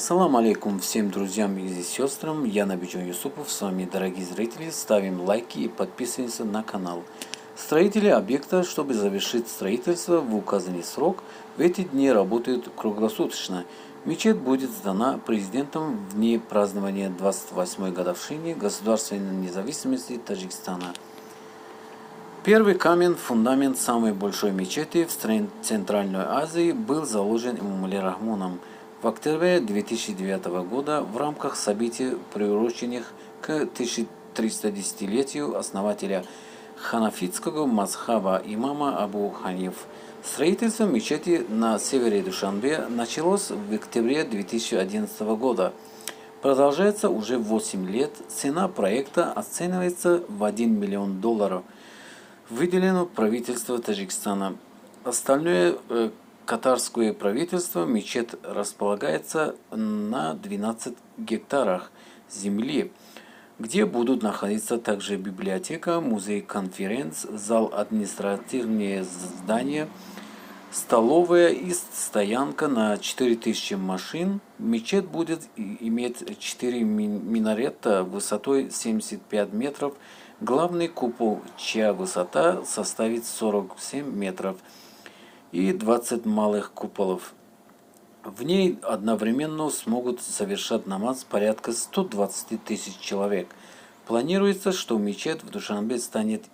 Ассаламу алейкум всем друзьям и сестрам, я Набиджон Юсупов, с вами дорогие зрители, ставим лайки и подписываемся на канал. Строители объекта, чтобы завершить строительство в указанный срок, в эти дни работают круглосуточно. Мечеть будет сдана президентом в дни празднования 28-й годовщины государственной независимости Таджикистана. Первый камень, фундамент самой большой мечети в Центральной Азии был заложен Эмомали Рахмоном в октябре 2009 года в рамках событий, приуроченных к 1310-летию основателя ханафитского мазхаба имама Абу Ханиф. Строительство мечети на севере Душанбе началось в октябре 2011 года. Продолжается уже 8 лет. Цена проекта оценивается в $1 миллион. Выделено правительство Таджикистана. Остальное катарское правительство. Мечеть располагается на 12 гектарах земли, где будут находиться также библиотека, музей конференц, зал, административные здания, столовая и стоянка на 4000 машин. Мечеть будет иметь 4 минарета высотой 75 метров, главный купол, чья высота составит 47 метров, и 20 малых куполов. В ней одновременно смогут совершать намаз порядка 120 тысяч человек. Планируется, что мечеть в Душанбе станет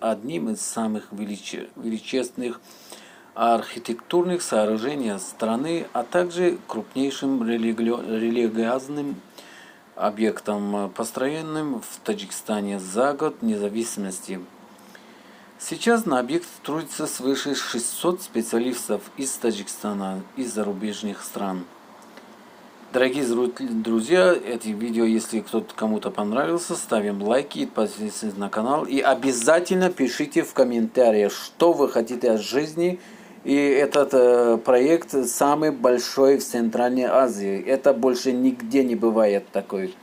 одним из самых величественных архитектурных сооружений страны, а также крупнейшим религиозным объектом, построенным в Таджикистане за год независимости. Сейчас на объект трудится свыше 600 специалистов из Таджикистана и зарубежных стран. Дорогие друзья, эти видео, если кому-то понравился, ставим лайки и подписывайтесь на канал. И обязательно пишите в комментариях, что вы хотите от жизни. И этот проект самый большой в Центральной Азии. Это больше нигде не бывает такой.